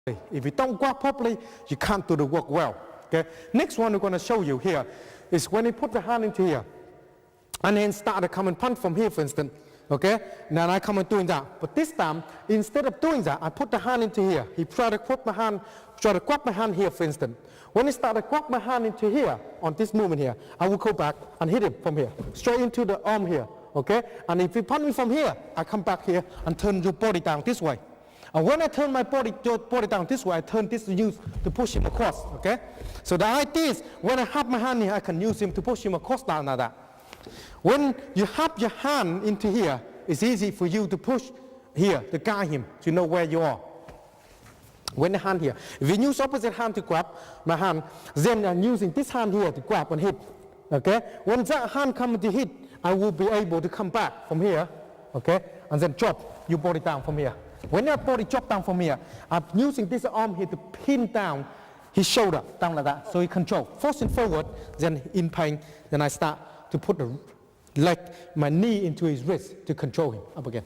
If you don't grab properly, you can't do the work well. Okay. Next one we're going to show you here is when you put the hand into here, and then start to come and punch from here, for instance. Okay. Now I come and doing that, but this time instead of doing that, I put the hand into here. He tried to grab my hand here, for instance. When he started to grab my hand into here on this movement here, I will go back and hit him from here, straight into the arm here. Okay. And if you punch me from here, I come back here and turn your body down this way. And when I turn my body down this way, I turn this to use to push him across, okay? So the idea is, when I have my hand here, I can use him to push him across down like that. When you have your hand into here, it's easy for you to push here, to guide him, to know where you are. When the hand here, if you use opposite hand to grab my hand, then I'm using this hand here to grab and hit, okay? When that hand comes to hit, I will be able to come back from here, okay? And then drop your body down from here. When your body drop down from here, I'm using this arm here to pin down his shoulder, down like that, so he control. Forcing forward, then in pain, then I start to put the leg, my knee into his wrist to control him up again.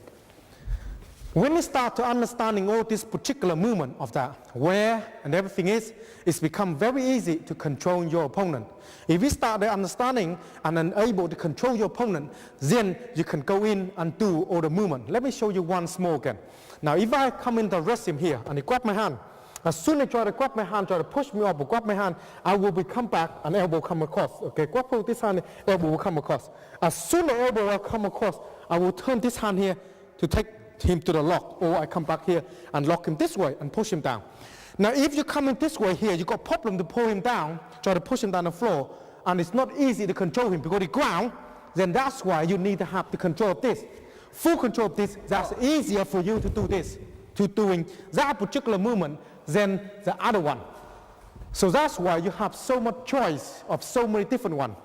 When you start to understanding all this particular movement of that, where and everything is, it's become very easy to control your opponent. If you start the understanding and then able to control your opponent, then you can go in and do all the movement. Let me show you once more again. Now, if I come in to arrest him here and he grab my hand, as soon as I try to grab my hand, try to push me up or grab my hand, I will come back and elbow come across. Okay, grab hold this hand, elbow will come across. As soon as elbow will come across, I will turn this hand here to take him to the lock, or I come back here and lock him this way and push him down. Now, if you come in this way here, you got problem to pull him down, try to push him down the floor, and it's not easy to control him because he ground, then that's why you need to have the control of this. Full control of this, that's easier for you to do this, to doing that particular movement than the other one. So that's why you have so much choice of so many different ones.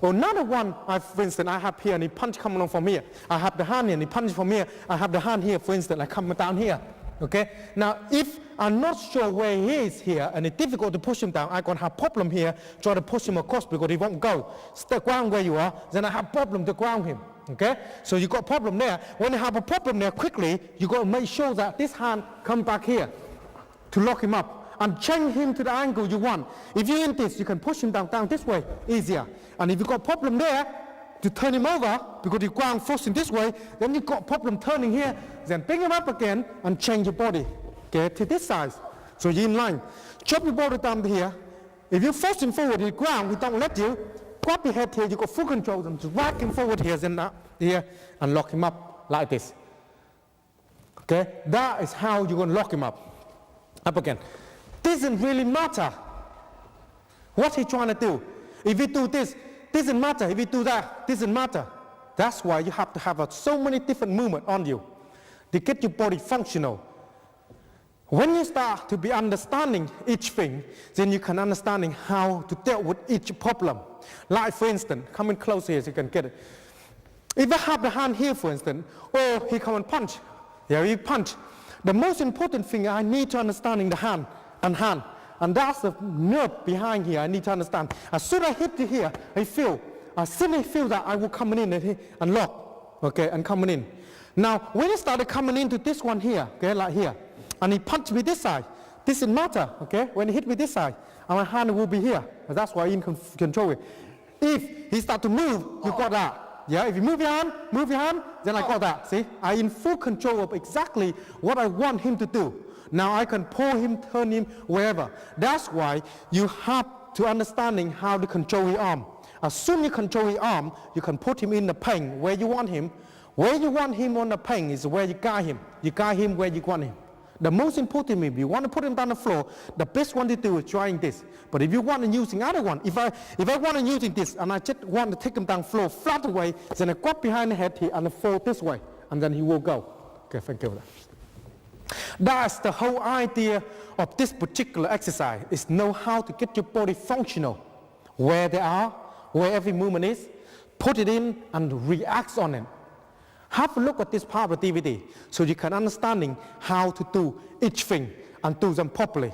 Another one, for instance, I have here and he punch coming on from here. I have the hand here and he punch from here. I have the hand here, for instance, like coming down here. Okay? Now, if I'm not sure where he is here and it's difficult to push him down, I'm going to have problem here, try to push him across because he won't go. Stay ground where you are, then I have problem to ground him. Okay? So you got a problem there. When you have a problem there quickly, you got to make sure that this hand come back here to lock him up and change him to the angle you want. If you're in this, you can push him down this way, easier. And if you got a problem there, to turn him over, because you ground forcing this way, then you got a problem turning here, then bring him up again and change your body, okay, to this size. So you're in line. Chop your body down here. If you force him forward, he ground, he don't let you, grab your head here, you got full control, and just whack him forward here, then here, and lock him up like this. Okay, that is how you're going to lock him up again. Doesn't really matter what he's trying to do. If you do this, doesn't matter. If you do that, doesn't matter. That's why you have to have so many different movements on you to get your body functional. When you start to be understanding each thing, then you can understanding how to deal with each problem. Like for instance, come in close here so you can get it. If I have the hand here, for instance, or he come and punch, here he punch. The most important thing I need to understanding the hand. And that's the nerve behind here I need to understand. As soon as I hit here, I feel. As soon as I feel that, I will come in and lock, okay, and coming in. Now, when I started coming into this one here, okay, like here, and he punched me this side, this doesn't matter, okay? When he hit me this side, and my hand will be here. That's why you can control it. If he start to move, you got that. Yeah, if you move your hand, then I got that. See, I'm in full control of exactly what I want him to do. Now I can pull him, turn him, wherever. That's why you have to understanding how to control your arm. As soon as you control your arm, you can put him in the pain where you want him. Where you want him on the pain is where you guide him. You guide him where you want him. The most important, if you want to put him down the floor, the best one to do is trying this. But if you want to using other one, if I want to using this and I just want to take him down floor flat away, then I grab behind the head here and I fall this way, and then he will go. Okay, thank you for that. That's the whole idea of this particular exercise, is know how to get your body functional, where they are, where every movement is, put it in and react on it. Have a look at this part of the DVD so you can understanding how to do each thing and do them properly.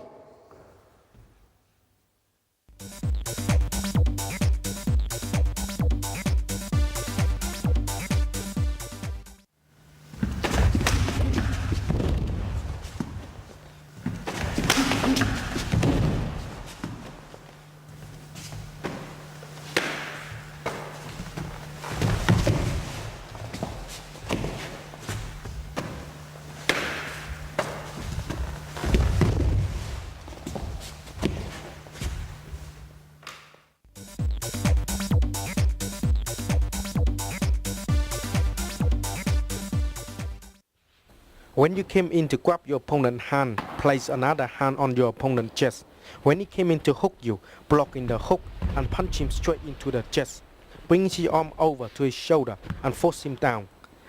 When you came in to grab your opponent's hand, place another hand on your opponent's chest. When he came in to hook you, block in the hook and punch him straight into the chest. Bring his arm over to his shoulder and force him down.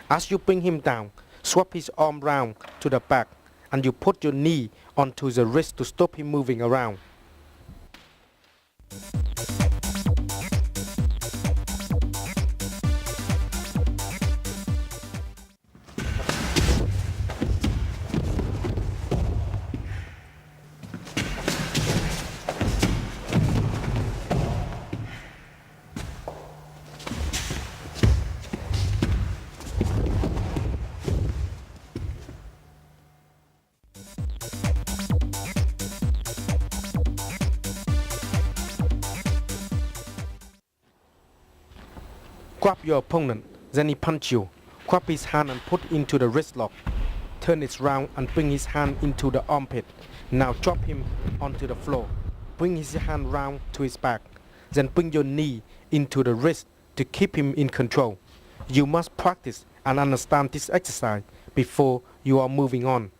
As you bring him down, swap his arm round to the back and you put your knee onto the wrist to stop him moving around. Grab your opponent, then he punch you. Grab his hand and put into the wrist lock. Turn it round and bring his hand into the armpit. Now drop him onto the floor. Bring his hand round to his back. Then bring your knee into the wrist to keep him in control. You must practice and understand this exercise before you are moving on.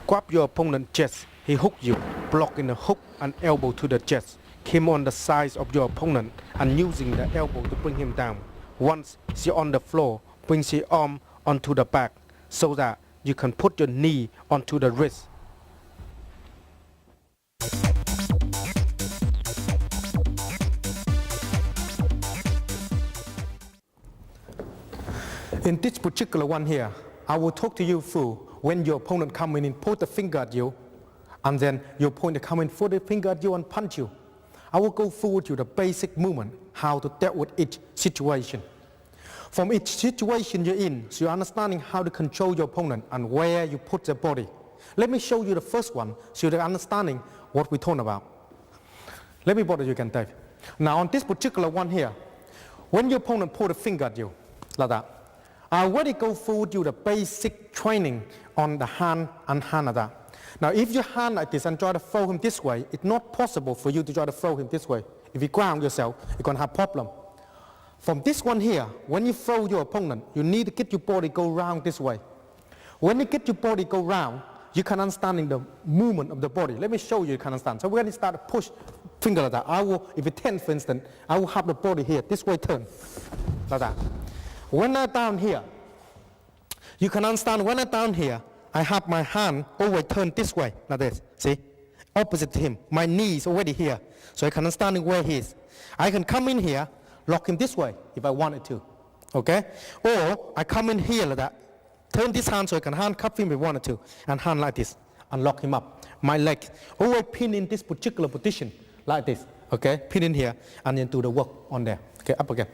Grab your opponent's chest. He hooked you, block in the hook and elbow to the chest. Came on the sides of your opponent and using the elbow to bring him down. Once he's on the floor, bring his arm onto the back so that you can put your knee onto the wrist. In this particular one here, I will talk to you through when your opponent come in and point the finger at you, and then your opponent come in, point the finger at you and punch you. I will go through with you the basic movement, how to deal with each situation. From each situation you're in, so you're understanding how to control your opponent and where you put their body. Let me show you the first one, so you're understanding what we're talking about. Let me bother you again, Dave. Now on this particular one here, when your opponent point a finger at you, like that, I already go through with you the basic training on the hand and hand like that. Now if you hand like this and try to throw him this way, it's not possible for you to try to throw him this way. If you ground yourself, you're going to have problem. From this one here, when you throw your opponent, you need to get your body go round this way. When you get your body go round, you can understand the movement of the body. Let me show you can understand. So we're going to start to push finger like that. I will, if it's 10 for instance, I will have the body here, this way turn, like that. When I'm down here, you can understand when I'm down here, I have my hand always turned this way, like this, see? Opposite to him. My knee is already here, so I can understand where he is. I can come in here, lock him this way if I wanted to, okay? Or I come in here like that, turn this hand so I can handcuff him if I wanted to, and hand like this, and lock him up. My leg always pin in this particular position, like this, okay? Pin in here, and then do the work on there, okay? Up again.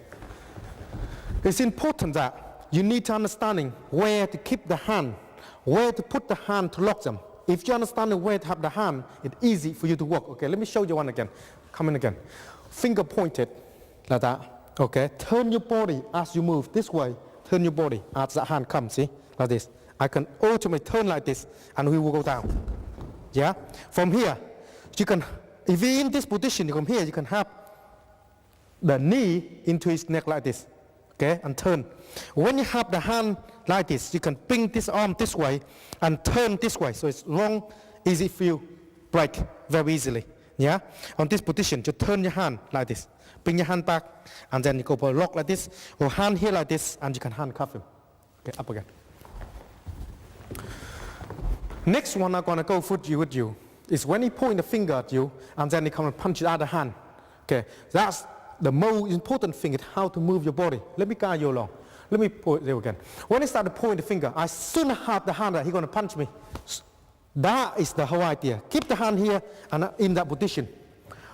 It's important that you need to understanding where to keep the hand, where to put the hand to lock them. If you understand where to have the hand, it's easy for you to work. Okay, let me show you one again. Come in again. Finger pointed like that. Okay, turn your body as you move this way. Turn your body as the hand comes. See, like this. I can ultimately turn like this, and we will go down. Yeah. From here, you can. If you're in this position, from here you can have the knee into his neck like this. Okay, and turn. When you have the hand like this, you can bring this arm this way and turn this way. So it's long, easy for you, break very easily. Yeah? On this position, you turn your hand like this. Bring your hand back, and then you go for a lock like this, or hand here like this, and you can handcuff him. Okay, up again. Next one I'm going to go with you is when he point the finger at you, and then he come and punch the other hand. Okay, that's the most important thing is how to move your body. Let me guide you along. Let me point there again. When I start to point the finger, I soon have the hand that he's going to punch me. That is the whole idea. Keep the hand here and in that position.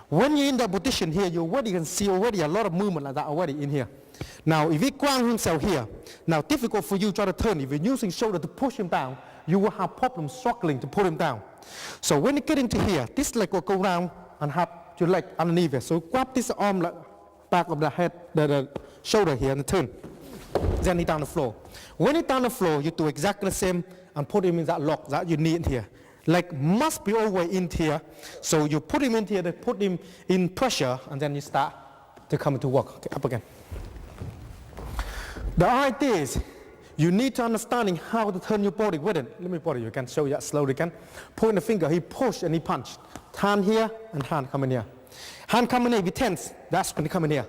When you're in that position here, you already can see already a lot of movement like that already in here. Now, if he ground himself here, now difficult for you to try to turn. If you're using shoulder to push him down, you will have problems struggling to pull him down. So when you get into here, this leg will go down and have your leg underneath it. So grab this arm back of the head, the shoulder here and turn. Then he down the floor. When he down the floor, you do exactly the same and put him in that lock that you need here. Leg must be always in here. So you put him in here, then put him in pressure, and then you start to come to work. Okay, up again. The idea is you need to understanding how to turn your body with it. Let me body you again, show you that slowly again. Point the finger, he push and he punch. Hand here and hand come in here. Hand come in here, if he tense, that's when he come in here.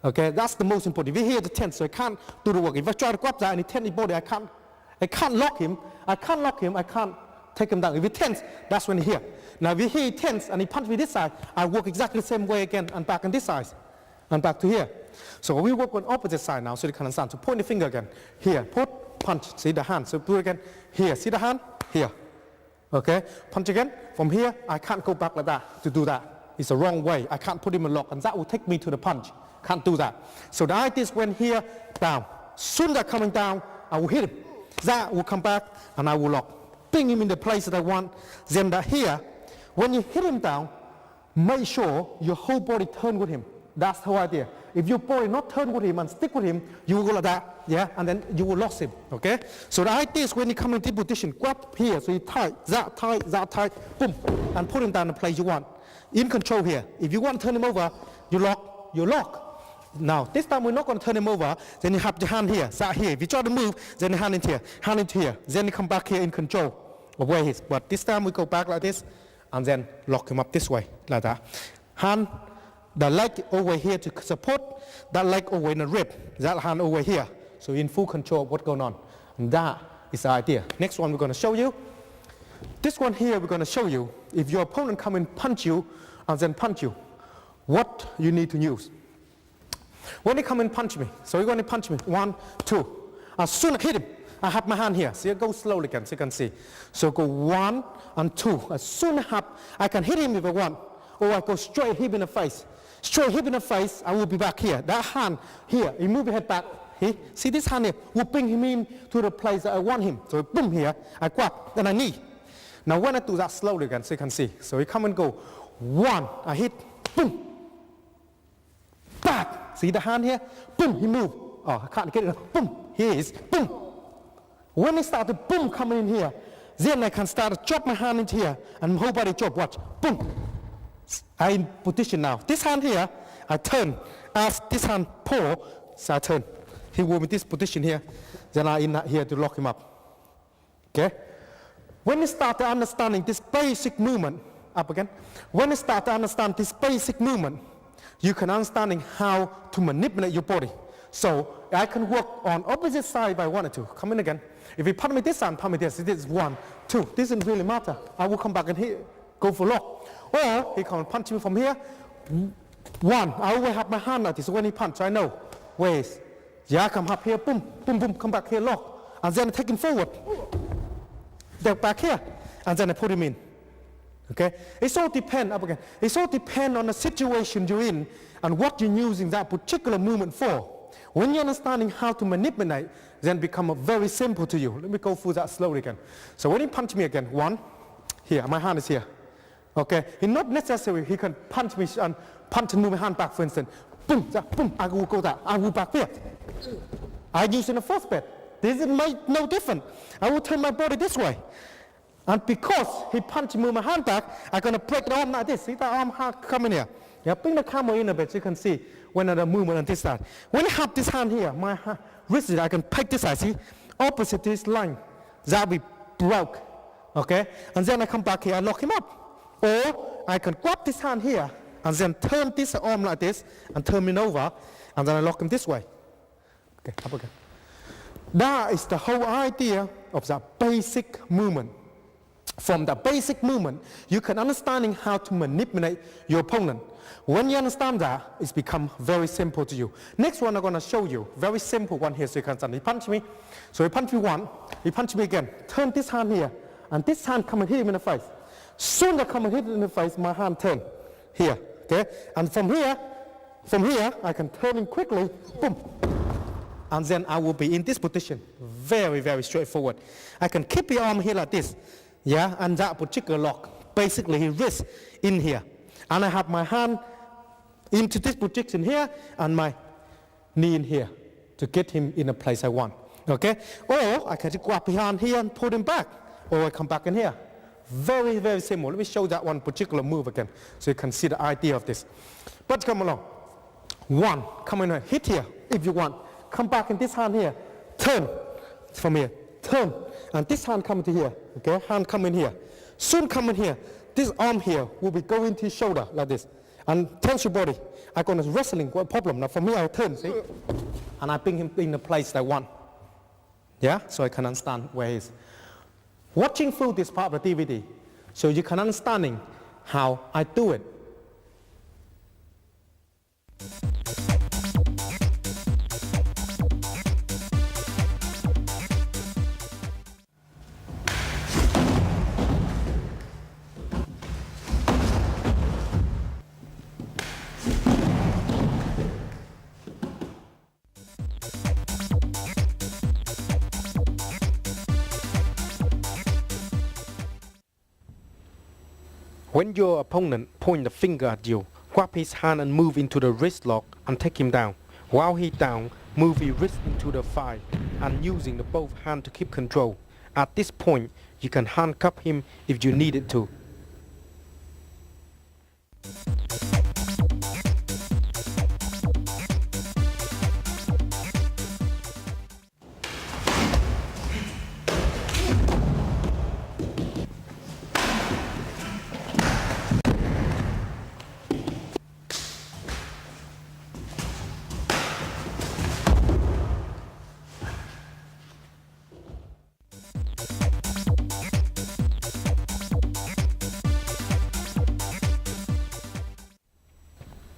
Okay, that's the most important. If he here to tense, so I can't do the work. If I try to grab that and he tense his body, I can't lock him, I can't take him down. If he tense, that's when he here. Now if he tense and he punch me this side, I work exactly the same way again and back on this side. And back to here. So we work on opposite side now, so you can understand. So point the finger again. Here, put, punch, see the hand. So do it again. Here, see the hand? Here. Okay, punch again. From here, I can't go back like that to do that. It's the wrong way. I can't put him in lock, and that will take me to the punch. Can't do that. So the idea is when here, down. Soon as coming down, I will hit him. That will come back, and I will lock. Bring him in the place that I want. Then that here, when you hit him down, make sure your whole body turn with him. That's the whole idea. If your body not turn with him and stick with him, you will go like that, yeah, and then you will lose him, okay? So the idea is when you come into position, grab here, so you tight, boom, and put him down in the place you want. In control here. If you want to turn him over, you lock. Now, this time we're not going to turn him over, then you have your hand here, that here. If you try to move, then your hand into here. Then you come back here in control of where he is. But this time we go back like this, and then lock him up this way, like that. Hand, the leg over here to support, that leg over in the rib, that hand over here. So you're in full control of what's going on. And that is the idea. Next one we're going to show you. This one here we're going to show you, if your opponent come and punch you, and then punch you, what you need to use. When they come and punch me, so you're going to punch me, 1, 2. As soon as I hit him, I have my hand here. See, I go slowly again, so you can see. So go 1 and 2. As soon as I can hit him if I want, or I go straight hit him in the face. Straight hit in the face, I will be back here. That hand here, he move his head back. See this hand here, will bring him in to the place that I want him. So boom here, I grab, then I knee. Now when I do that slowly again, so you can see. So he come and go, 1, I hit, boom, back. See the hand here, boom, he move. Oh, I can't get it, boom, here he is, boom. When he start to boom coming in here, then I can start to drop my hand into here, and whole body drop, watch, boom. I'm in position now. This hand here, I turn. As this hand pull, so I turn. He will be in this position here. Then I in here to lock him up. Okay? When you start to understanding this basic movement, up again. When you start to understand this basic movement, you can understanding how to manipulate your body. So I can work on opposite side if I wanted to. Come in again. If you put me this side, put me this. This is 1, 2. This doesn't really matter. I will come back and hit, go for lock. Or he can punch me from here. 1, I always have my hand like this. So when he punch, I know. Ways. Yeah, come up here, boom, boom, boom, come back here, lock. And then I take him forward. Then back here. And then I put him in. Okay? It all depends, up again. It all depends on the situation you're in and what you're using that particular movement for. When you're understanding how to manipulate, then become very simple to you. Let me go through that slowly again. So when he punch me again, 1, here, my hand is here. Okay, it's not necessary he can punch me and move my hand back, for instance. Boom, boom, I will go there, I will back here. I use in the first bit. This is no different. I will turn my body this way. And because he punched me with my hand back, I'm going to break the arm like this. See that arm coming here? Yeah, bring the camera in a bit so you can see when the movement on this side. When I have this hand here, my wrist, I can pick this side, see? Opposite this line. That will be broke. Okay? And then I come back here and lock him up. Or I can grab this hand here and then turn this arm like this and turn him over and then I lock him this way. Okay, up again. That is the whole idea of that basic movement. From the basic movement, you can understanding how to manipulate your opponent. When you understand that, it's become very simple to you. Next one I'm going to show you, very simple one here so you can understand. He punched me, so he punched me 1, he punched me again. Turn this hand here, and this hand come and hit him in the face. Soon as I come and hit him in the face, my hand turn. Here, okay? And from here, I can turn him quickly, boom. And then I will be in this position. Very, very straightforward. I can keep the arm here like this, yeah, and that particular lock. Basically, his wrist in here. And I have my hand into this position here, and my knee in here to get him in a place I want, okay? Or I can just grab his hand here and pull him back, or I come back in here. Very, very simple. Let me show that one particular move again, so you can see the idea of this. But come along. One, come in here, hit here if you want. Come back in this hand here, turn from here, turn, and this hand come to here, okay? Hand come in here. Soon come in here. This arm here will be going to his shoulder like this, and tense your body. I'm gonna wrestling, what problem? Now from here I turn, see, and I bring him in the place I want. Yeah, so I can understand where he is. Watching through this part of the DVD, so you can understanding how I do it. When your opponent point the finger at you, grab his hand and move into the wrist lock and take him down. While he's down, move his wrist into the thigh and using the both hands to keep control. At this point, you can handcuff him if you needed to.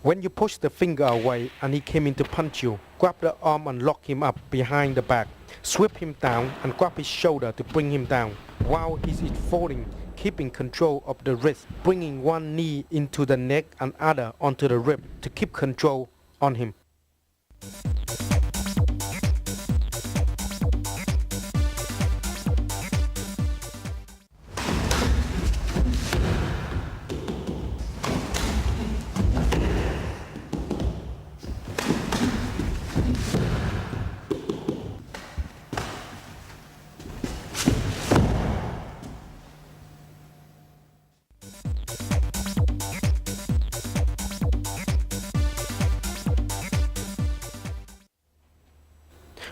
When you push the finger away and he came in to punch you, grab the arm and lock him up behind the back. Sweep him down and grab his shoulder to bring him down. While he is falling, keeping control of the wrist, bringing one knee into the neck and other onto the rib to keep control on him.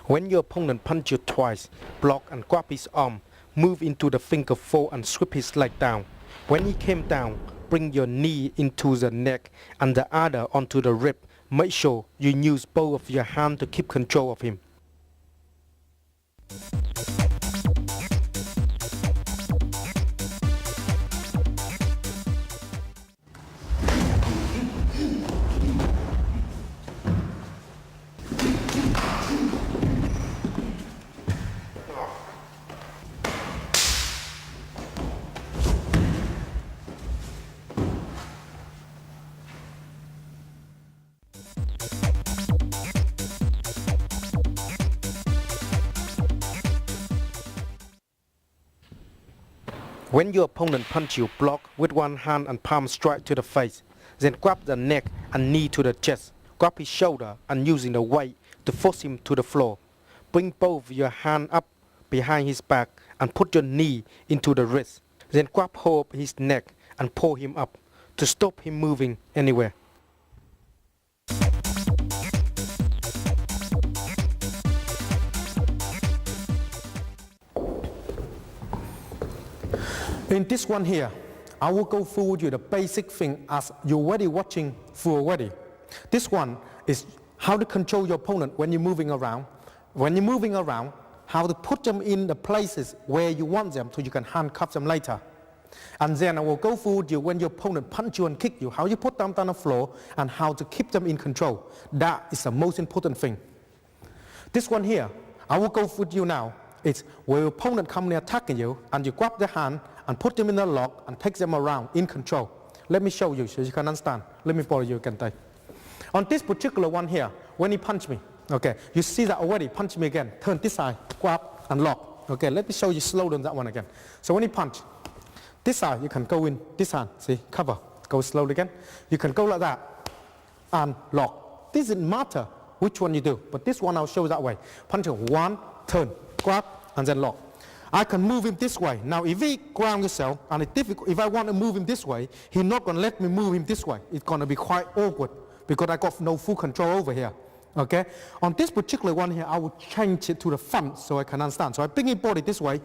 When your opponent punches you twice, block and grab his arm, move into the finger fold and sweep his leg down. When he came down, bring your knee into the neck and the other onto the rib. Make sure you use both of your hands to keep control of him. When your opponent punches you, block with one hand and palm straight to the face. Then grab the neck and knee to the chest. Grab his shoulder and using the weight to force him to the floor. Bring both your hands up behind his back and put your knee into the wrist. Then grab hold of his neck and pull him up to stop him moving anywhere. In this one here, I will go through with you the basic thing as you're already watching through already. This one is how to control your opponent when you're moving around. When you're moving around, how to put them in the places where you want them so you can handcuff them later. And then I will go through with you when your opponent punch you and kick you, how you put them down on the floor and how to keep them in control. That is the most important thing. This one here, I will go with you now. It's where your opponent comes in attacking you and you grab their hand and put them in a lock and take them around in control. Let me show you so you can understand. Let me borrow you again. On this particular one here, when he punched me, okay, you see that already, punch me again, turn this side, grab and lock. Okay, let me show you slow down that one again. So when he punch, this side, you can go in this hand, see, cover, go slowly again. You can go like that and lock. This doesn't matter which one you do, but this one I'll show you that way. Punch one, turn, grab, and then lock. I can move him this way. Now, if he ground yourself, and it's difficult, if I want to move him this way, he's not going to let me move him this way. It's going to be quite awkward because I got no full control over here. Okay? On this particular one here, I will change it to the front so I can understand. So I bring his body this way.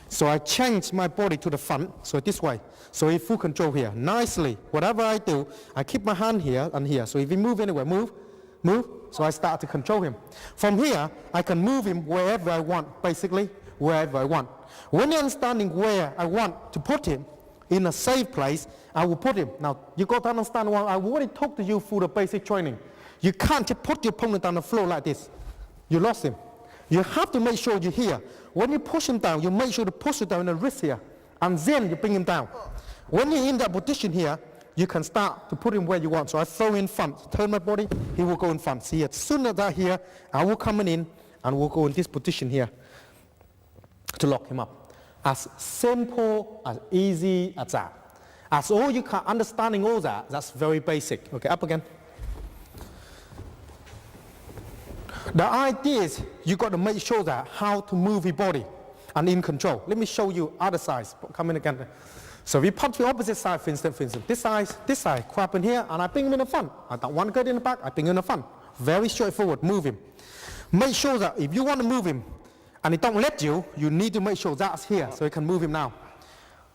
So I change my body to the front, so this way. So he full control here. Nicely, whatever I do, I keep my hand here and here. So if he move anywhere, move. So I start to control him. From here, I can move him wherever I want, basically, wherever I want. When you're understanding where I want to put him, in a safe place, I will put him. Now, you got to understand what I already talked to you through the basic training. You can't just put your opponent on the floor like this. You lost him. You have to make sure you're here. When you push him down, you make sure to push it down in the wrist here, and then you bring him down. When you're in that position here, you can start to put him where you want. So I throw in front, turn my body, he will go in front. See, as soon as I here, I will come in, and we'll go in this position here to lock him up. As simple, as easy as that. As all you can understanding all that, that's very basic. Okay, up again. The idea is you got to make sure that how to move your body and in control. Let me show you other sides. Come in again. So we punch the opposite side, for instance, this side, grab in here, and I bring him in the front. I don't want to get in the back, I bring him in the front. Very straightforward, move him. Make sure that if you want to move him, and it don't let you, you need to make sure that's here, so you can move him now.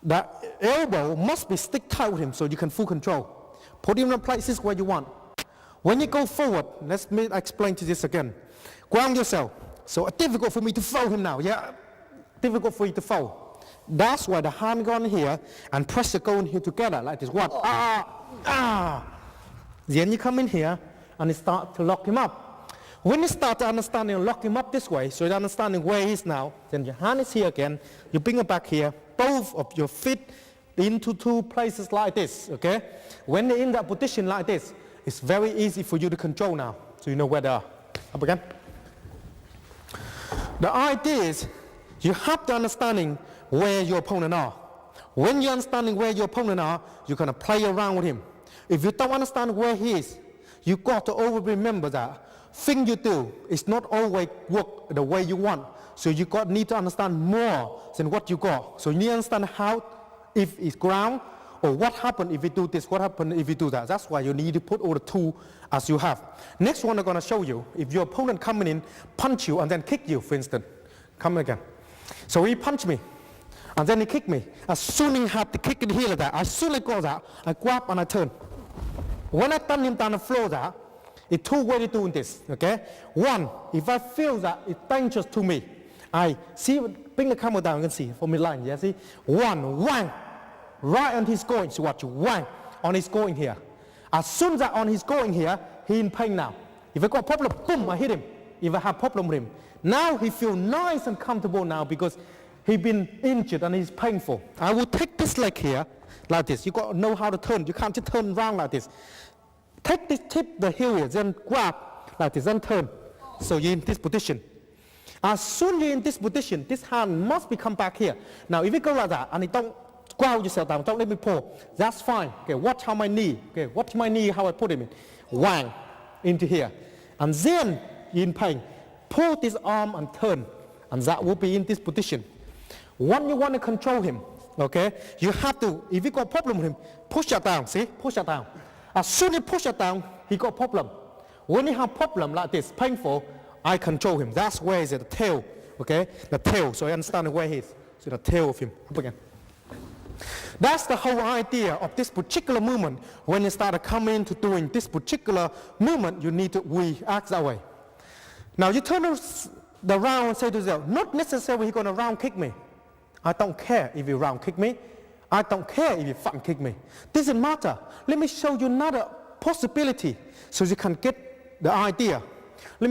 The elbow must be stick tight with him, so you can full control. Put him in places where you want. When you go forward, let me explain to this again. Ground yourself. So it's difficult for me to fold him now, yeah? Difficult for you to fold. That's why the hand go in here and pressure go in here together like this. One, Then you come in here and you start to lock him up. When you start to understand and lock him up this way, so you're understanding where he is now, then your hand is here again, you bring it back here, both of your feet into two places like this, okay? When they're in that position like this, it's very easy for you to control now, so you know where they are. Up again. The idea is you have to understanding where your opponent are. When you're understanding where your opponent are, you're going to play around with him. If you don't understand where he is, you got to always remember that thing you do is not always work the way you want. So you need to understand more than what you got. So you need to understand how, if it's ground, or what happened if you do this, what happened if you do that. That's why you need to put all the tools as you have. Next one I'm going to show you, if your opponent coming in, punch you and then kick you, for instance. Come again. So he punched me, and then he kicked me. As soon as he had the kick in here like that, as soon as I got that, I grab and I turn. When I turn him down the floor that, it's two ways of doing this, okay? One, if I feel that it's dangerous to me, I see, bring the camera down, you can see, for me line, yeah, see? One, whang, right on his going, so watch, whang, on his going here. As soon as I on his going here, he in pain now. If I got a problem, boom, I hit him. If I have problem with him. Now he feel nice and comfortable now because he been injured and he's painful. I will take this leg here, like this. You got to know how to turn. You can't just turn around like this. Take this tip, the heel here, then grab like this, then turn. So you're in this position. As soon as you're in this position, this hand must become back here. Now if you go like that and you don't ground yourself down, don't let me pull, that's fine. Okay, watch how my knee, okay, watch my knee, how I put him in. Whang, into here. And then you're in pain. Pull this arm and turn, and that will be in this position. When you want to control him, okay, you have to, if you got a problem with him, push that down, see, push that down. As soon as you push it down, he got a problem. When he have problem like this, painful, I control him. That's where is it, the tail, okay? The tail, so you understand where he is. So the tail of him, up again. That's the whole idea of this particular movement. When you start coming into doing this particular movement, you need to react that way. Now you turn the round and say to yourself, not necessarily he's going to round kick me. I don't care if you round kick me. I don't care if you front kick me. Doesn't matter. Let me show you another possibility so you can get the idea. Let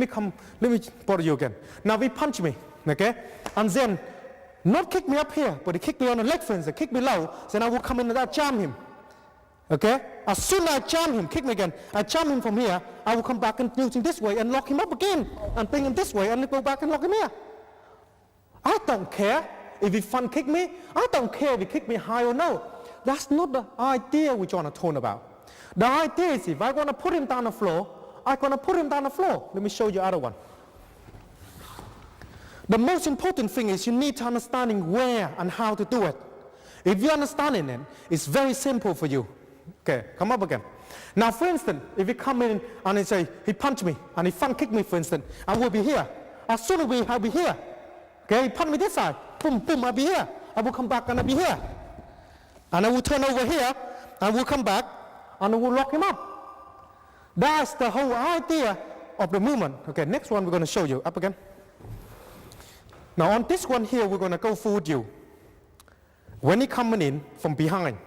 me bother you again. Now he punch me, okay? And then not kick me up here, but he kick me on the leg, for instance, kick me low, then I will come in and jam him. Okay? As soon as I jam him, kick me again, I jam him from here, I will come back and using this way and lock him up again and bring him this way and go back and lock him here. I don't care if he front kick me. I don't care if he kick me high or no. That's not the idea we're trying to talk about. The idea is if I'm going to put him down the floor, I'm going to put him down the floor. Let me show you the other one. The most important thing is you need to understanding where and how to do it. If you understanding it, it's very simple for you. Okay, come up again. Now, for instance, if you come in and he say, he punched me and he front kicked me, for instance, I will be here. As soon as I'll be here. Okay, he punched me this side. Boom, boom, I'll be here. I will come back and I'll be here. And I will turn over here and we'll come back and I will lock him up. That's the whole idea of the movement. Okay, next one we're going to show you. Up again. Now on this one here, we're going to go through with you. When he coming in from behind,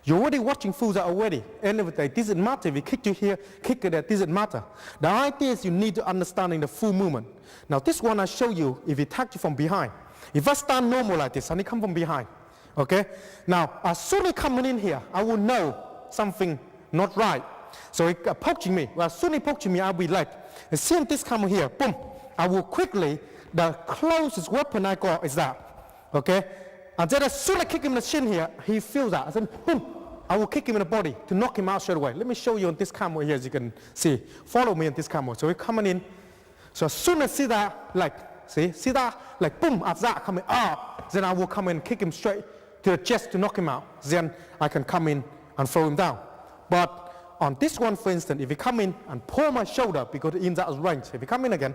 you're already watching through that already. End of the day, doesn't matter if he kick you here, kick it there, doesn't matter. The idea is you need to understanding the full movement. Now this one I show you, if he attack you from behind. If I stand normal like this and he come from behind, okay? Now, as soon as he coming in here, I will know something not right. So he poaching me. Well, as soon as he poaching me, I'll be like, and seeing this come here, boom, I will quickly, the closest weapon I got is that, okay? And then as soon as I kick him in the shin here, he feels that. I said, boom, I will kick him in the body to knock him out straight away. Let me show you on this camera here, as you can see. Follow me on this camera. So we're coming in. So as soon as I see that, like, see that, like, boom, as that coming up, then I will come in and kick him straight to the chest to knock him out. Then I can come in and throw him down. But on this one, for instance, if he come in and pull my shoulder, because in that range, if he come in again,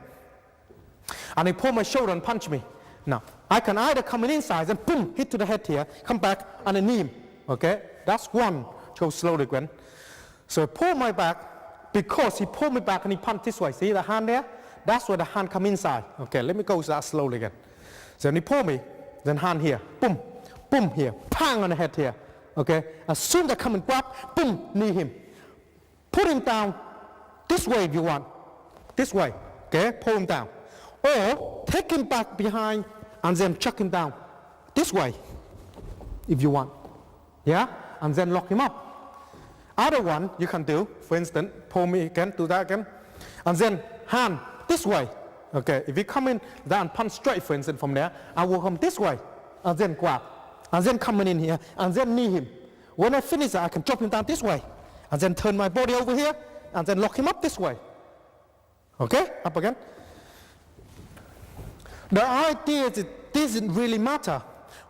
and he pull my shoulder and punch me, now, I can either come in inside and boom, hit to the head here, come back and then knee him, okay? That's one, go slowly again. So I pull my back, because he pulled me back and he punched this way, see the hand there? That's where the hand come inside. Okay, let me go that slowly again. So when he pull me, then hand here, boom, boom here, pang on the head here, okay? As soon as I come and grab, boom, knee him. Put him down this way if you want, this way, okay? Pull him down. Or take him back behind and then chuck him down this way if you want, yeah? And then lock him up. Other one you can do, for instance, pull me again, do that again, and then hand this way, okay? If you come in there and punch straight, for instance, from there, I will come this way and then grab, and then come in here and then knee him. When I finish that, I can drop him down this way and then turn my body over here and then lock him up this way, okay? Up again. The idea is it doesn't really matter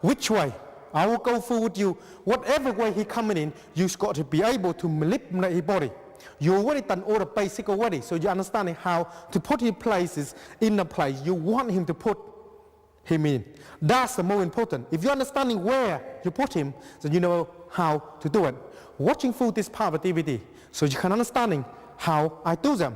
which way. I will go through with you. Whatever way he coming in, you've got to be able to manipulate his body. You already done all the basic already, so you're understanding how to put his places in the place you want him to put him in. That's the most important. If you're understanding where you put him, then you know how to do it. Watching through this part of the DVD, so you can understanding how I do them.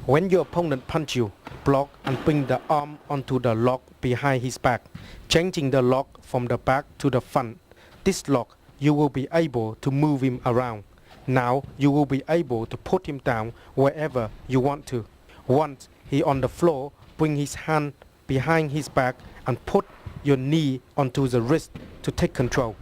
When your opponent punch you, block and bring the arm onto the lock behind his back, changing the lock from the back to the front. This lock, you will be able to move him around. Now you will be able to put him down wherever you want to. Once he on the floor, bring his hand behind his back and put your knee onto the wrist to take control.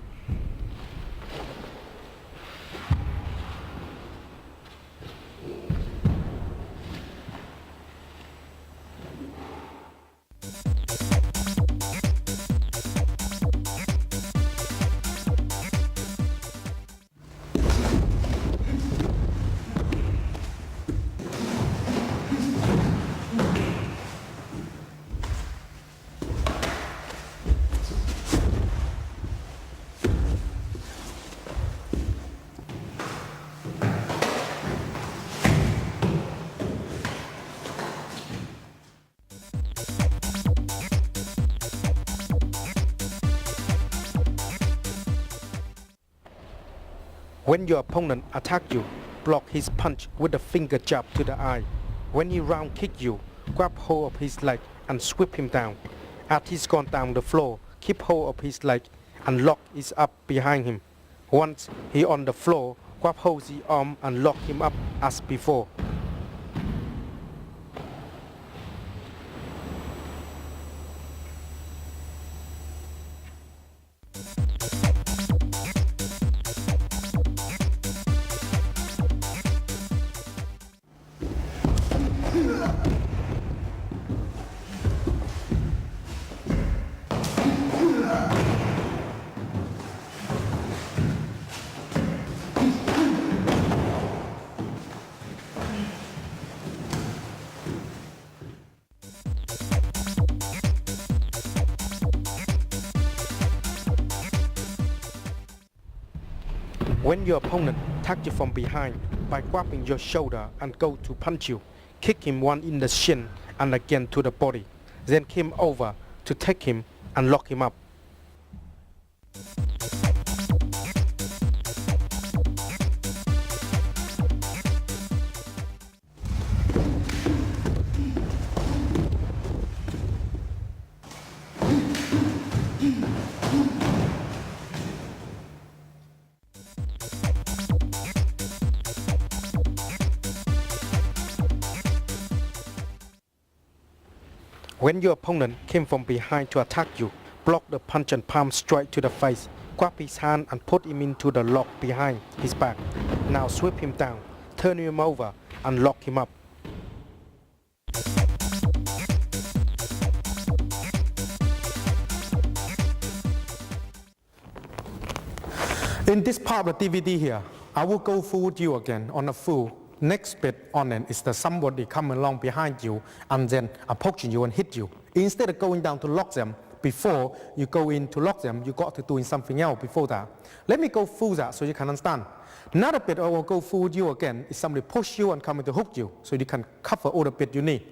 When your opponent attacks you, block his punch with a finger jab to the eye. When he round kick you, grab hold of his leg and sweep him down. As he's gone down the floor, keep hold of his leg and lock his up behind him. Once he on the floor, grab hold the arm and lock him up as before. When your opponent attacks you from behind by grabbing your shoulder and go to punch you, kick him one in the shin and again to the body. Then come over to take him and lock him up. When your opponent came from behind to attack you, block the punch and palm straight to the face. Grab his hand and put him into the lock behind his back. Now sweep him down, turn him over and lock him up. In this part of the DVD here, I will go through with you again on a full. Next bit on it is that somebody coming along behind you and then approaching you and hit you. Instead of going down to lock them, before you go in to lock them, you got to doing something else before that. Let me go through that so you can understand. Another bit I will go through with you again is somebody push you and coming to hook you so you can cover all the bit you need.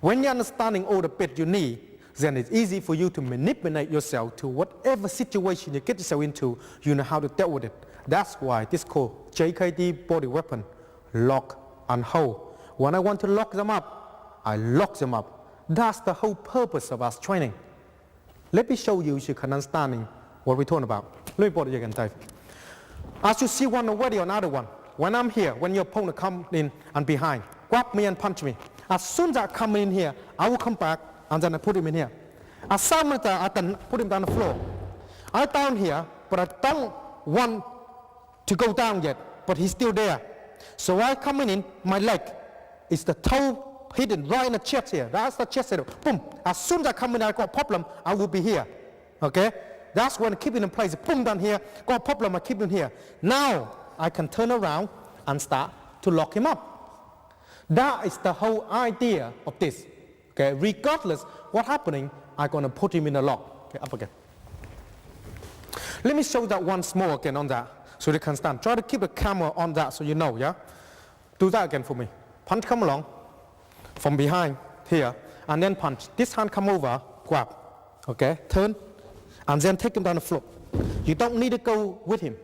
When you're understanding all the bit you need, then it's easy for you to manipulate yourself to whatever situation you get yourself into, you know how to deal with it. That's why this called JKD body weapon. Lock and hold. When I want to lock them up, I lock them up. That's the whole purpose of us training. Let me show you so you can understand what we're talking about. Let me put it again, Dave. As you see one already, another one. When I'm here, when your opponent comes in and behind, grab me and punch me. As soon as I come in here, I will come back and then I put him in here. As soon as I can put him down the floor. I'm down here, but I don't want to go down yet, but he's still there. So I coming in, my leg is the toe hidden right in the chest here. That's the chest here. Boom. As soon as I come in, I got a problem, I will be here. Okay? That's when I keep it in place. Boom, down here. Got a problem, I keep it here. Now I can turn around and start to lock him up. That is the whole idea of this. Okay? Regardless what's happening, I'm going to put him in a lock. Okay, up again. Let me show that once more again on that. So you can stand. Try to keep the camera on that so you know, yeah? Do that again for me. Punch come along from behind here and then punch. This hand come over, grab. Okay? Turn and then take him down the floor. You don't need to go with him.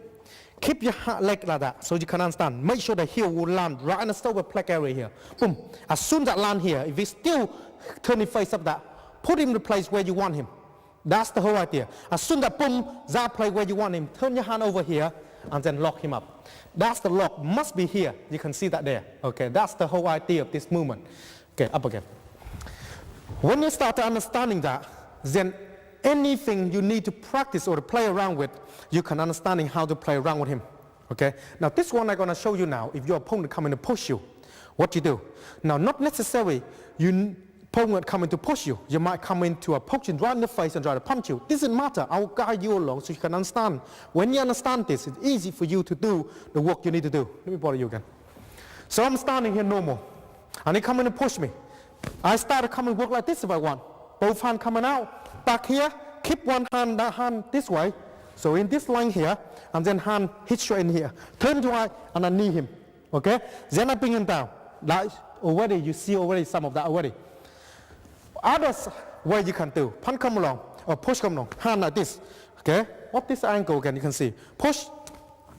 Keep your leg like that so you can understand. Make sure the heel will land right in the silver plaque area here. Boom. As soon as that land here, if he still turn his face up that, put him in the place where you want him. That's the whole idea. As soon as that boom, that place where you want him, turn your hand over here and then lock him up. That's the lock, must be here. You can see that there. Okay, that's the whole idea of this movement. Okay, up again. When you start understanding that, then anything you need to practice or to play around with, you can understanding how to play around with him. Okay, now this one I'm going to show you now. If your opponent coming to push you, what you do. Now, not necessarily you opponent coming to push you. You might come into a poke you right in the face and try to punch you. This doesn't matter. I will guide you along so you can understand. When you understand this, it's easy for you to do the work you need to do. Let me bother you again. So I'm standing here normal, and he coming to push me. I start to come and work like this if I want. Both hands coming out, back here, keep one hand, that hand this way. So in this line here, and then hand hit straight in here. Turn to right, and I knee him. Okay? Then I bring him down. Like already, you see already some of that already. Others way you can do. Punch come along, or push come along. Hand like this. Okay? What this angle again, you can see. Push,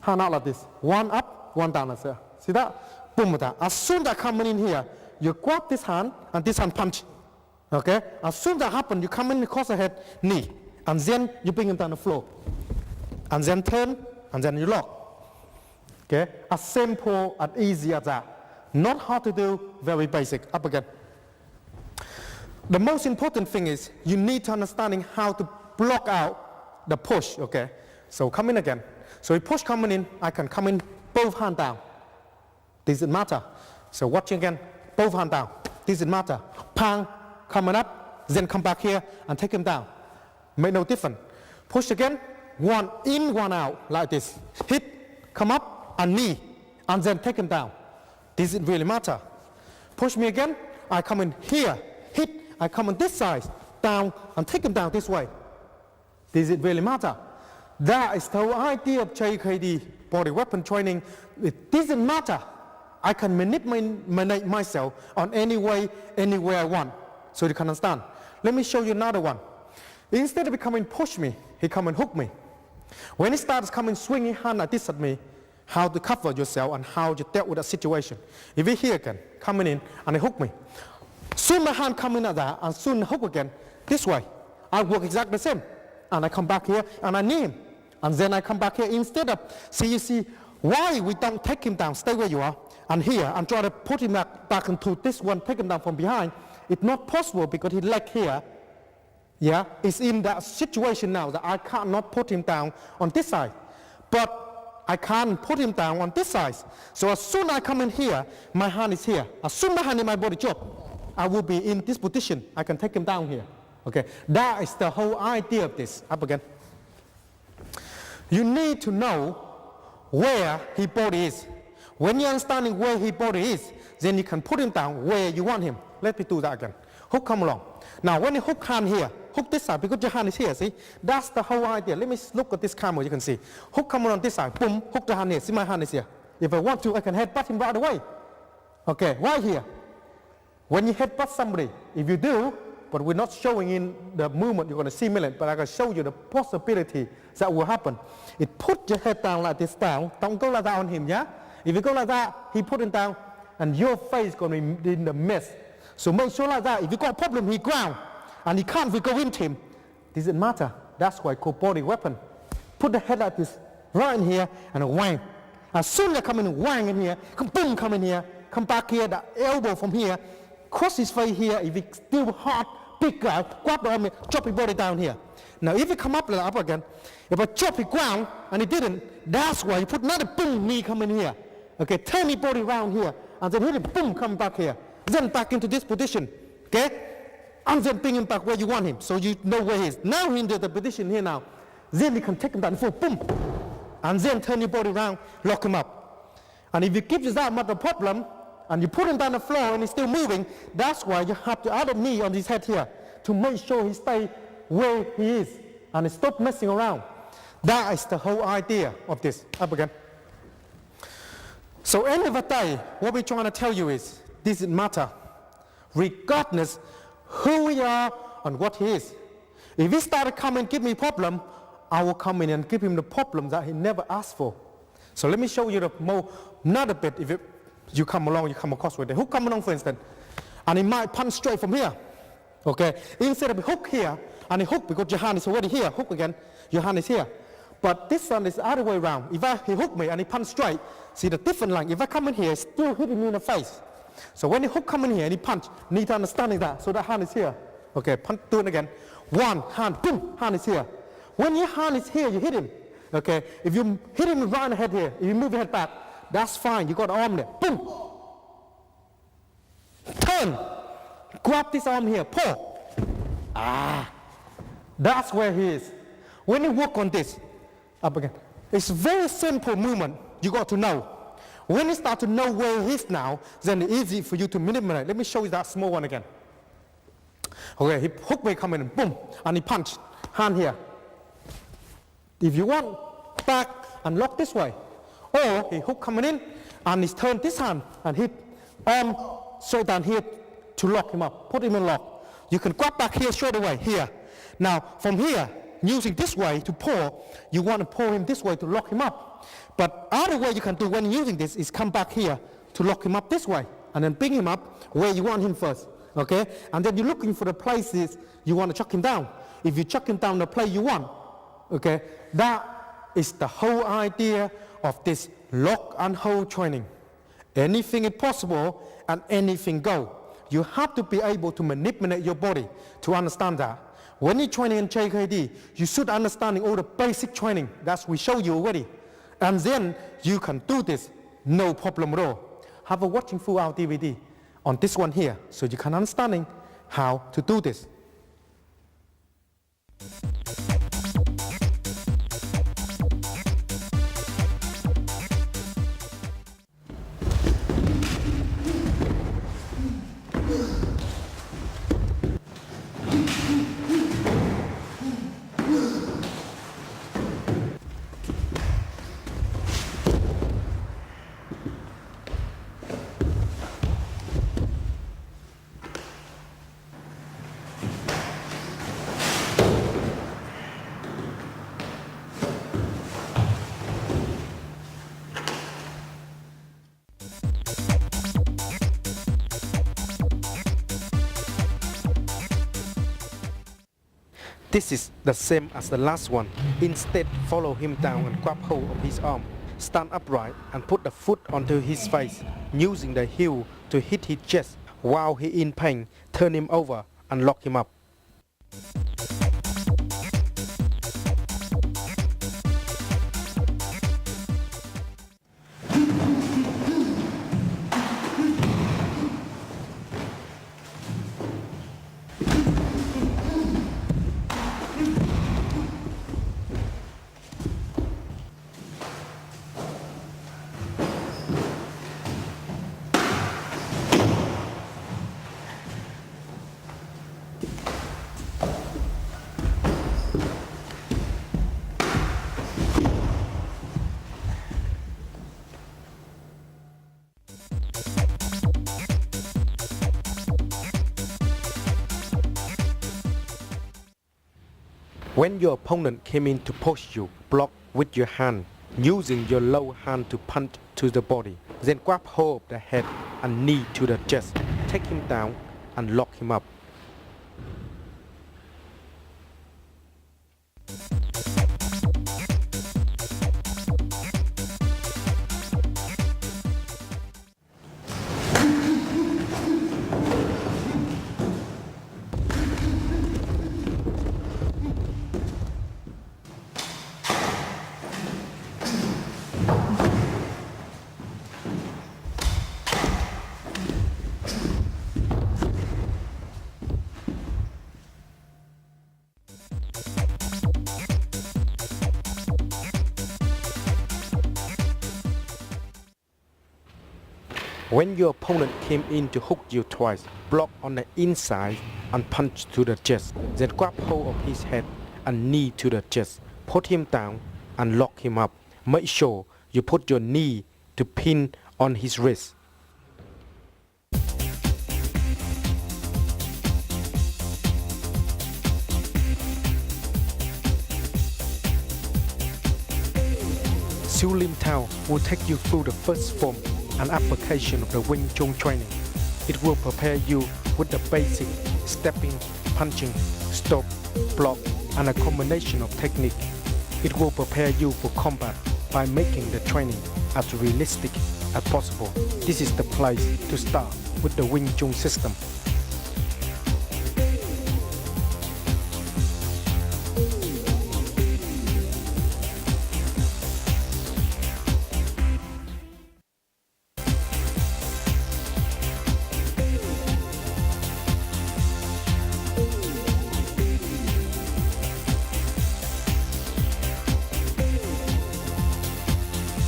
hand out like this. One up, one down. See that? Boom with that. As soon as I come in here, you grab this hand and this hand punch. Okay? As soon as that happens, you come in across the head, knee. And then you bring him down the floor. And then turn, and then you lock. Okay? As simple and easy as that. Not hard to do, very basic. Up again. The most important thing is you need to understanding how to block out the push. Okay? So come in again. So if push coming in, I can come in both hand down. Doesn't matter. So watching again, both hand down. Doesn't matter. Pang, coming up, then come back here and take him down. Make no difference. Push again, one in, one out, like this. Hit, come up, and knee, and then take him down. Doesn't really matter. Push me again, I come in here. Hit, I come on this side, down, and take him down this way. Does it really matter? That is the whole idea of JKD body weapon training. It doesn't matter. I can manipulate myself on any way, anywhere I want. So you can understand. Let me show you another one. Instead of coming push me, he come and hook me. When he starts coming swinging hand like this at me, how to cover yourself and how you dealt with that situation. If he here again, coming in and he hook me. Soon my hand coming at that and soon hook again, this way. I work exactly the same. And I come back here and I knee him. And then I come back here instead of, you see, why we don't take him down, stay where you are, and here, and try to put him back into this one, take him down from behind. It's not possible because his leg here, yeah, is in that situation now that I cannot put him down on this side. But I can put him down on this side. So as soon as I come in here, my hand is here. As soon as my hand in my body drop, I will be in this position. I can take him down here. Okay, that is the whole idea of this. Up again. You need to know where his body is. When you're understanding where his body is, then you can put him down where you want him. Let me do that again. Hook come along. Now when you hook hand here, hook this side because your hand is here, see? That's the whole idea. Let me look at this camera, you can see. Hook come along this side, boom, hook the hand here. See my hand is here. If I want to, I can headbutt him right away. Okay, right here. When you headbutt somebody, if you do, but we're not showing in the movement you're going to see minute, but I can show you the possibility that will happen. It put your head down like this down. Don't go like that on him, yeah? If you go like that, he put it down, and your face is going to be in the mess. So make sure like that. If you got a problem, he ground, and he can't go into him. Doesn't matter. That's why it's called body weapon. Put the head like this, right in here, and a whang. As soon as I come in, whang in here, come boom, come in here, come back here, the elbow from here, cross his face here. If it's still hard, big guy, grab the arm, drop his body down here. Now if he come up like that, up again, if I chop his ground, and he didn't, that's why you put another boom, knee come in here. Okay, turn his body around here, and then hit him, boom, come back here. Then back into this position, okay? And then bring him back where you want him, so you know where he is. Now he's in the position here now. Then you can take him down the floor, boom. And then turn your body around, lock him up. And if you give you that much of a problem, and you put him down the floor and he's still moving, that's why you have the other knee on his head here, to make sure he stays where he is, and stop messing around. That is the whole idea of this. Up again. So end of the day, what we're trying to tell you is, this doesn't matter, regardless who we are and what he is. If he started coming and give me a problem, I will come in and give him the problem that he never asked for. So let me show you another bit. If you come along, you come across with it. Hook come along, for instance, and he might punch straight from here. Okay, instead of hook here, and he hook because your hand is already here, hook again, your hand is here. But this one is the other way around. If he hook me and he punch straight, see the different line. If I come in here, it's still hitting me in the face. So when he hook come in here and he punch, need to understand that. So the hand is here. Okay, punch, do it again. One, hand, boom, hand is here. When your hand is here, you hit him. Okay, if you hit him right in the head here, if you move your head back, that's fine. You got the arm there. Boom. Turn. Grab this arm here. Pull. That's where he is. When you work on this, up again. It's a very simple movement. You got to know. When you start to know where he is now, then it's easy for you to manipulate. Let me show you that small one again. Okay, he hook me coming in, boom, and he punch. Hand here. If you want, back and lock this way. Or he hook coming in, and he's turned this hand and hit arm straight down here to lock him up, put him in lock. You can grab back here straight away, here. Now, from here, using this way to pull, you want to pull him this way to lock him up. But other way you can do when using this is come back here to lock him up this way and then bring him up where you want him first, okay? And then you're looking for the places you want to chuck him down. If you chuck him down the place you want, okay, that is the whole idea of this lock and hold training. Anything is possible and anything go. You have to be able to manipulate your body to understand that. When you're training in JKD, you should understanding all the basic training that we show you already. And then you can do this, no problem at all. Have a watching full hour DVD on this one here, so you can understanding how to do this. This is the same as the last one. Instead, follow him down and grab hold of his arm. Stand upright and put the foot onto his face, using the heel to hit his chest. While he in pain, turn him over and lock him up. When your opponent came in to push you, block with your hand, using your low hand to punch to the body. Then grab hold of the head and knee to the chest. Take him down and lock him up. When your opponent came in to hook you twice, block on the inside and punch to the chest. Then grab hold of his head and knee to the chest. Put him down and lock him up. Make sure you put your knee to pin on his wrist. Siu Lim Tao will take you through the first form and application of the Wing Chun training. It will prepare you with the basic stepping, punching, stop, block, and a combination of technique. It will prepare you for combat by making the training as realistic as possible. This is the place to start with the Wing Chun system.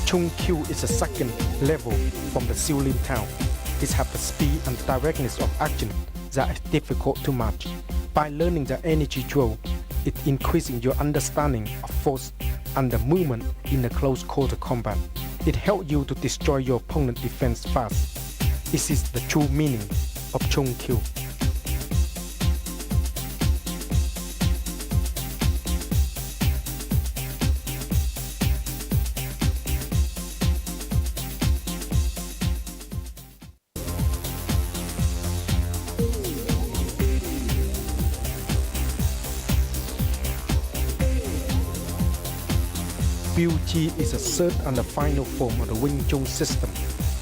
Chung Q is a second level from the Siu Lim Tao. It has the speed and directness of action that is difficult to match. By learning the energy drill, it increasing your understanding of force and the movement in the close quarter combat. It helps you to destroy your opponent's defense fast. This is the true meaning of Chung Q. BUG is a third and the final form of the Wing Chun system.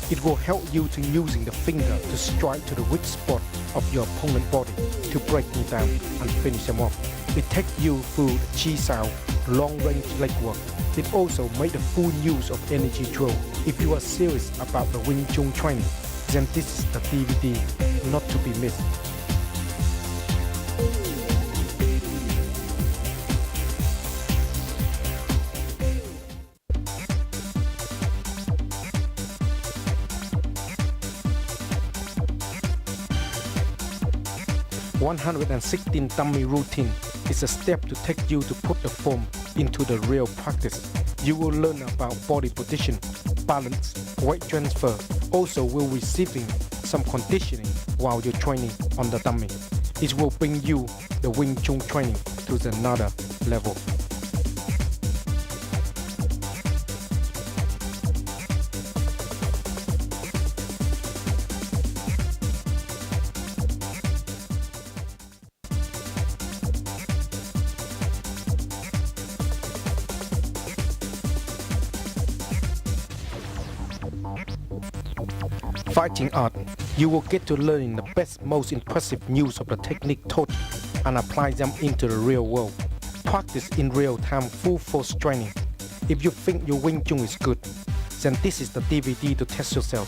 It will help you to using the finger to strike to the weak spot of your opponent's body to break him down and finish him off. It takes you through the chi sao, long-range leg work. It also makes the full use of energy drill. If you are serious about the Wing Chun training, then this is the DVD not to be missed. "116 dummy routine is a step to take you to put the form into the real practice. You will learn about body position, balance, weight transfer. Also will receiving some conditioning while you're training on the dummy. It will bring you the Wing Chun training to the another level." Fighting art, you will get to learn the best, most impressive use of the technique taught and apply them into the real world. Practice in real time full force training. If you think your Wing Chun is good, then this is the DVD to test yourself.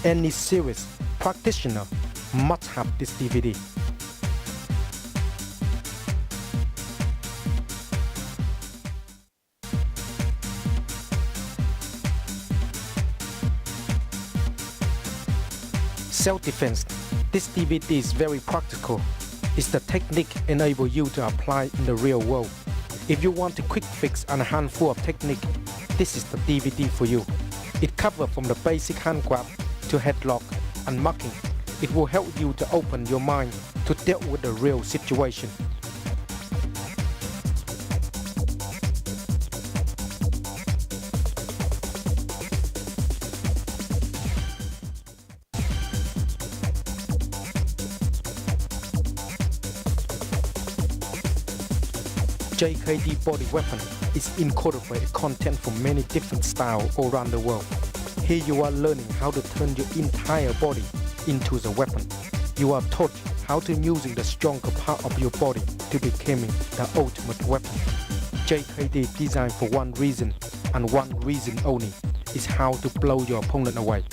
Any serious practitioner must have this DVD. Self-defense. This DVD is very practical. It's the technique enable you to apply in the real world. If you want a quick fix and a handful of technique, this is the DVD for you. It covers from the basic hand grab to headlock and mucking. It will help you to open your mind to deal with the real situation. JKD body weapon is incorporated content from many different styles all around the world. Here you are learning how to turn your entire body into the weapon. You are taught how to using the stronger part of your body to becoming the ultimate weapon. JKD designed for one reason and one reason only, is how to blow your opponent away.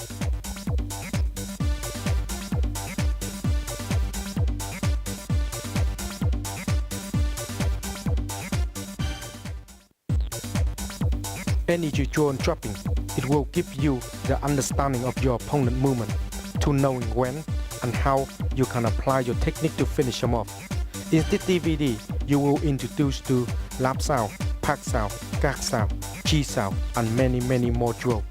Energy draw and dropping. It will give you the understanding of your opponent movement, to knowing when and how you can apply your technique to finish them off. In this DVD, you will introduce to lap sao, pak sao, gak sao, chi sao, and many more drills.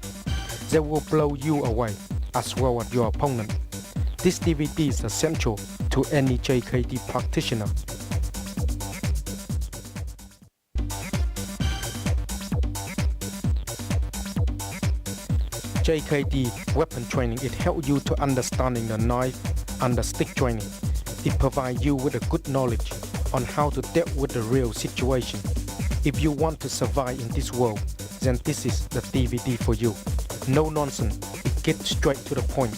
They will blow you away as well as your opponent. This DVD is essential to any JKD practitioner. JKD weapon training, it helps you to understanding the knife and the stick training. It provides you with a good knowledge on how to deal with the real situation. If you want to survive in this world, then this is the DVD for you. No nonsense, it gets straight to the point.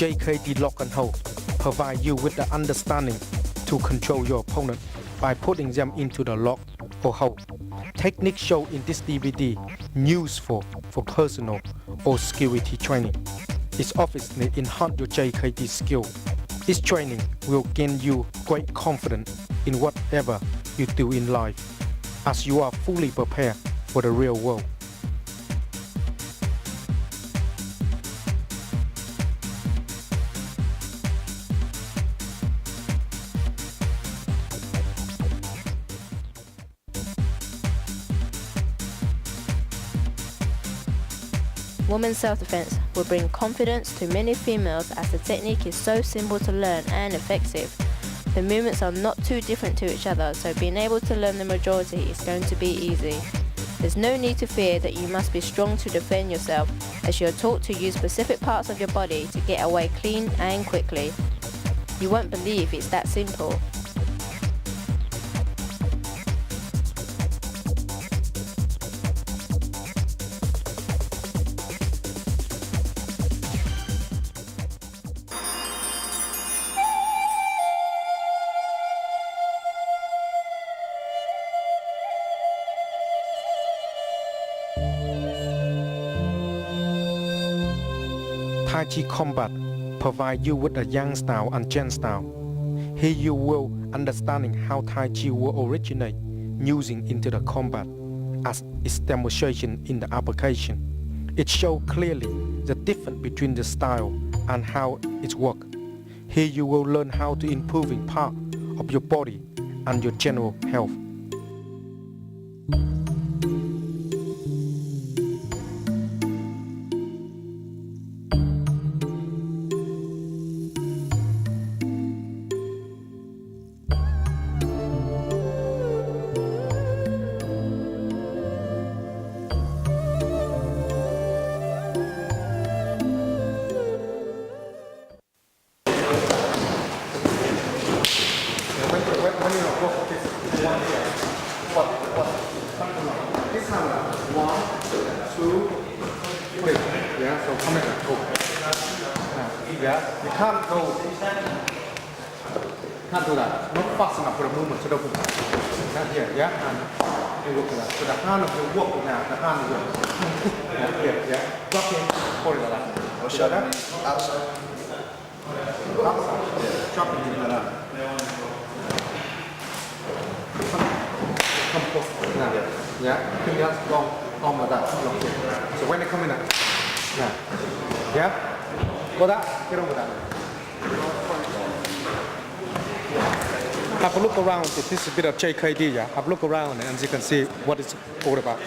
JKD lock and hold provide you with the understanding to control your opponent by putting them into the lock or hold. Techniques shown in this DVD useful for personal or security training. It's obviously enhance your JKD skill. This training will gain you great confidence in whatever you do in life, as you are fully prepared for the real world. Women's self-defense will bring confidence to many females as the technique is so simple to learn and effective. The movements are not too different to each other, so being able to learn the majority is going to be easy. There's no need to fear that you must be strong to defend yourself, as you are taught to use specific parts of your body to get away clean and quickly. You won't believe it's that simple. Tai Chi combat provide you with a yang style and Chen style. Here you will understanding how Tai Chi will originate using into the combat as its demonstration in the application. It shows clearly the difference between the style and how it works. Here you will learn how to improving part of your body and your general health. This time, 1, 2, 3. Yeah, so come in, go. Yeah, you can't go. Can't do that. Not fast enough for the movement. So don't not here. Yeah, and you work that. So the hand of your walk now, the hand of your. Yeah, here. Yeah, drop it. Hold it like that. Shut up. Outside. Outside. Yeah. Drop it like that. Come close. Now. Yeah, put that long like that. So when they come in, now. Yeah, go that, get over that. Have a look around. This is a bit of JKD. Yeah, have a look around and you can see what it's all about.